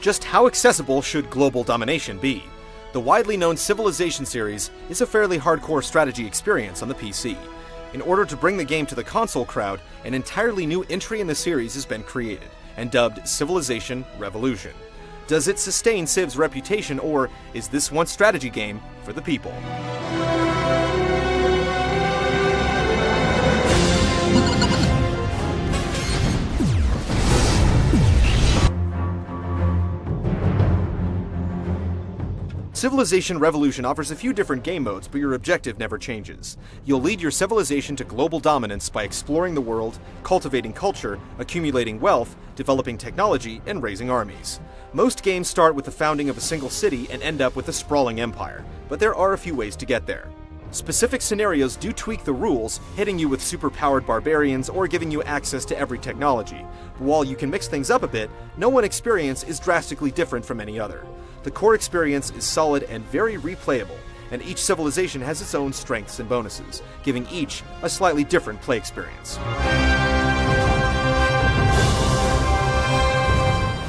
Just how accessible should global domination be? The widely known Civilization series is a fairly hardcore strategy experience on the PC. In order to bring the game to the console crowd, an entirely new entry in the series has been created, and dubbed Civilization Revolution. Does it sustain Civ's reputation, or is this one strategy game for the people? Civilization Revolution offers a few different game modes, but your objective never changes. You'll lead your civilization to global dominance by exploring the world, cultivating culture, accumulating wealth, developing technology, and raising armies. Most games start with the founding of a single city and end up with a sprawling empire, but there are a few ways to get there. Specific scenarios do tweak the rules, hitting you with super-powered barbarians or giving you access to every technology. But while you can mix things up a bit, no one experience is drastically different from any other. The core experience is solid and very replayable, and each civilization has its own strengths and bonuses, giving each a slightly different play experience.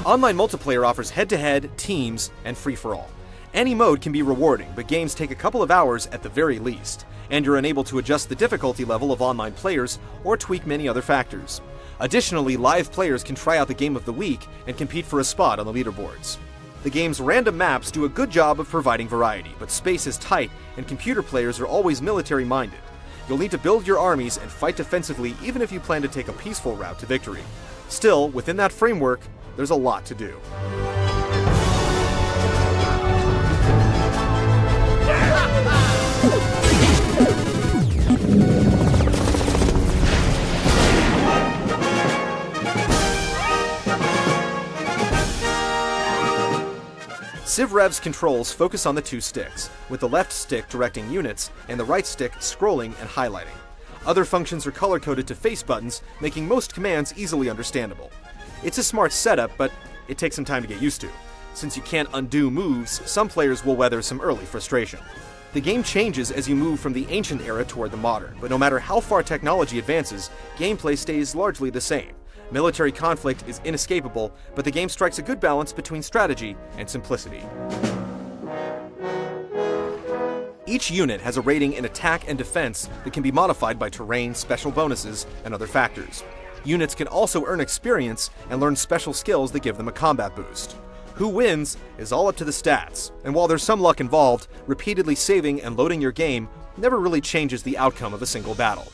Online multiplayer offers head-to-head, teams, and free-for-all. Any mode can be rewarding, but games take a couple of hours at the very least, and you're unable to adjust the difficulty level of online players or tweak many other factors. Additionally, live players can try out the game of the week and compete for a spot on the leaderboards. The game's random maps do a good job of providing variety, but space is tight and computer players are always military-minded. You'll need to build your armies and fight defensively even if you plan to take a peaceful route to victory. Still, within that framework, there's a lot to do. Civ Rev's controls focus on the two sticks, with the left stick directing units and the right stick scrolling and highlighting. Other functions are color-coded to face buttons, making most commands easily understandable. It's a smart setup, but it takes some time to get used to. Since you can't undo moves, some players will weather some early frustration. The game changes as you move from the ancient era toward the modern, but no matter how far technology advances, gameplay stays largely the same. Military conflict is inescapable, but the game strikes a good balance between strategy and simplicity. Each unit has a rating in attack and defense that can be modified by terrain, special bonuses, and other factors. Units can also earn experience and learn special skills that give them a combat boost. Who wins is all up to the stats, and while there's some luck involved, repeatedly saving and loading your game never really changes the outcome of a single battle.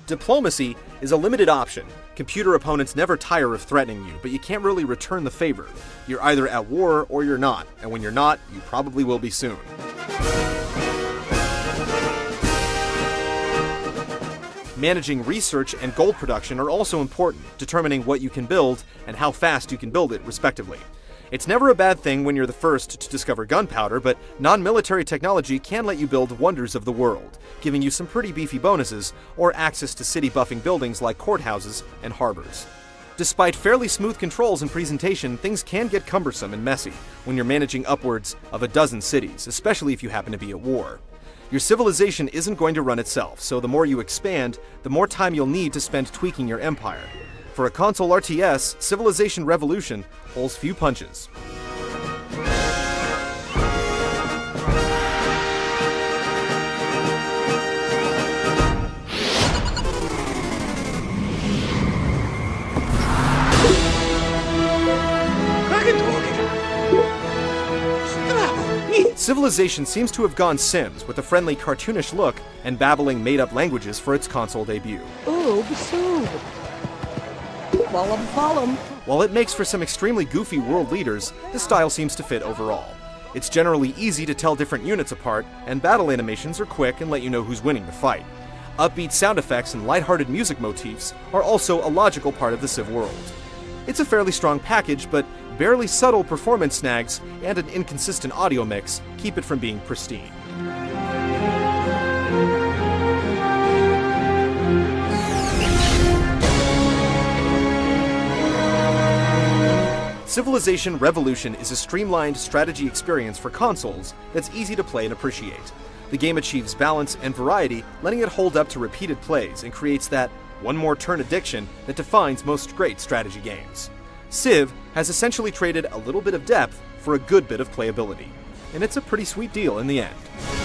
Diplomacy is a limited option. Computer opponents never tire of threatening you, but you can't really return the favor. You're either at war or you're not, and when you're not, you probably will be soon. Managing research and gold production are also important, determining what you can build and how fast you can build it, respectively. It's never a bad thing when you're the first to discover gunpowder, but non-military technology can let you build wonders of the world, giving you some pretty beefy bonuses or access to city-buffing buildings like courthouses and harbors. Despite fairly smooth controls and presentation, things can get cumbersome and messy when you're managing upwards of a dozen cities, especially if you happen to be at war. Your civilization isn't going to run itself, so the more you expand, the more time you'll need to spend tweaking your empire. For a console RTS, Civilization Revolution pulls few punches. Civilization seems to have gone Sims with a friendly cartoonish look and babbling made-up languages for its console debut. While it makes for some extremely goofy world leaders, the style seems to fit overall. It's generally easy to tell different units apart, and battle animations are quick and let you know who's winning the fight. Upbeat sound effects and lighthearted music motifs are also a logical part of the Civ world. It's a fairly strong package, but barely subtle performance snags and an inconsistent audio mix keep it from being pristine. Civilization Revolution is a streamlined strategy experience for consoles that's easy to play and appreciate. The game achieves balance and variety, letting it hold up to repeated plays and creates that one-more-turn addiction that defines most great strategy games. Civ has essentially traded a little bit of depth for a good bit of playability, and it's a pretty sweet deal in the end.